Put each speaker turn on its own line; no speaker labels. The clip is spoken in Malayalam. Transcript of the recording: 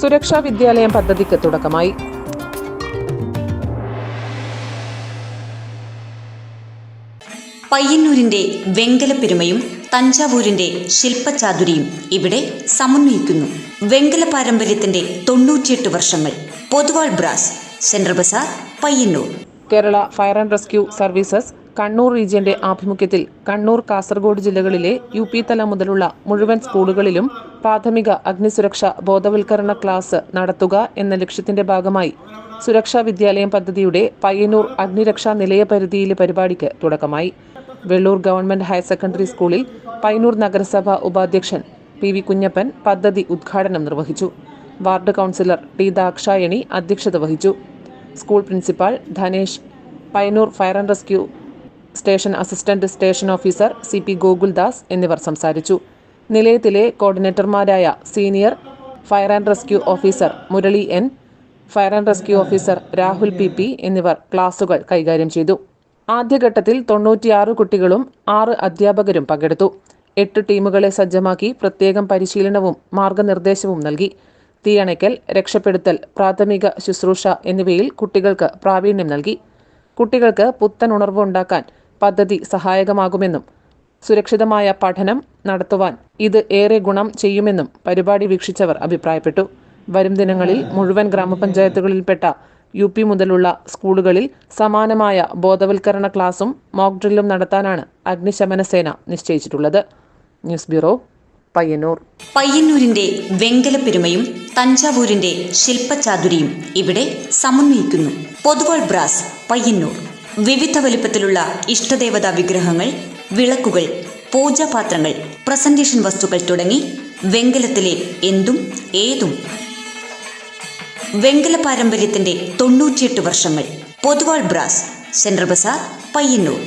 സുരക്ഷാ വിദ്യാലയം പദ്ധതിക്ക് തുടക്കമായി.
പയ്യന്നൂരിന്റെ വെങ്കലപ്പെരുമയും തഞ്ചാവൂരിന്റെ ശില്പചാതുരിയും ഇവിടെ സമന്വയിക്കുന്നു. വെങ്കല പാരമ്പര്യത്തിന്റെ 98 വർഷങ്ങൾ. Poduval brass, central Bazar, Payyanur.
Kerala fire and rescue services Kannur റീജിയന്റെ ആഭിമുഖ്യത്തിൽ കണ്ണൂർ, കാസർഗോഡ് ജില്ലകളിലെ UP തലം മുതലുള്ള മുഴുവൻ സ്കൂളുകളിലും പ്രാഥമിക അഗ്നിസുരക്ഷാ ബോധവൽക്കരണ ക്ലാസ് നടത്തുക എന്ന ലക്ഷ്യത്തിന്റെ ഭാഗമായി സുരക്ഷാ വിദ്യാലയം പദ്ധതിയുടെ പയ്യന്നൂർ അഗ്നിരക്ഷാ നിലയ പരിധിയിലെ പരിപാടിക്ക് തുടക്കമായി. വെള്ളൂർ ഗവൺമെന്റ് ഹയർ സെക്കൻഡറി സ്കൂളിൽ പയ്യന്നൂർ നഗരസഭ ഉപാധ്യക്ഷൻ PV കുഞ്ഞപ്പൻ പദ്ധതി ഉദ്ഘാടനം നിർവഹിച്ചു. വാർഡ് കൗൺസിലർ T ദാക്ഷായണി അധ്യക്ഷത വഹിച്ചു. School principal Dhanesh, Payyanur fire and rescue station assistant station officer CP Gokuldas എന്നിവർ സംസാരിച്ചു. നിലയത്തിലെ കോർഡിനേറ്റർമാരായ senior fire and rescue officer Murali N, fire and rescue officer Rahul PP എന്നിവർ ക്ലാസുകൾ കൈകാര്യം ചെയ്തു. ആദ്യഘട്ടത്തിൽ 96 കുട്ടികളും 6 അധ്യാപകരും പങ്കെടുത്തു. 8 ടീമുകളെ സജ്ജമാക്കി പ്രത്യേകം പരിശീലനവും മാർഗനിർദ്ദേശവും നൽകി. തീയണയ്ക്കൽ, രക്ഷപ്പെടുത്തൽ, പ്രാഥമിക ശുശ്രൂഷ എന്നിവയിൽ കുട്ടികൾക്ക് പ്രാവീണ്യം നൽകി. കുട്ടികൾക്ക് പുത്തൻ ഉണർവ് ഉണ്ടാക്കാൻ പദ്ധതി സഹായകമാകുമെന്നും സുരക്ഷിതമായ പഠനം നടത്തുവാൻ ഇത് ഏറെ ഗുണം ചെയ്യുമെന്നും പരിപാടി വീക്ഷിച്ചവർ അഭിപ്രായപ്പെട്ടു. വരും ദിനങ്ങളിൽ മുഴുവൻ ഗ്രാമപഞ്ചായത്തുകളിൽപ്പെട്ട UP മുതലുള്ള സ്കൂളുകളിൽ സമാനമായ ബോധവൽക്കരണ ക്ലാസും മോക്ക് ഡ്രില്ലും നടത്താനാണ് അഗ്നിശമന സേന നിശ്ചയിച്ചിട്ടുള്ളത്. News bureau, Payyanur.
പയ്യന്നൂരിന്റെ വെങ്കലപ്പെരുമയും തഞ്ചാവൂരിന്റെ ശില്പചാതുരിയും ഇവിടെ സമന്വയിക്കുന്നു. പൊതുവാൾ ബ്രാസ്, പയ്യന്നൂർ. വിവിധ വലിപ്പത്തിലുള്ള ഇഷ്ടദേവതാ വിഗ്രഹങ്ങൾ, വിളക്കുകൾ, പൂജാപാത്രങ്ങൾ, പ്രസന്റേഷൻ വസ്തുക്കൾ തുടങ്ങി വെങ്കലത്തിലെ എന്തും ഏതും. വെങ്കല പാരമ്പര്യത്തിന്റെ 98 വർഷങ്ങൾ. Poduval brass, central Bazar, Payyanur.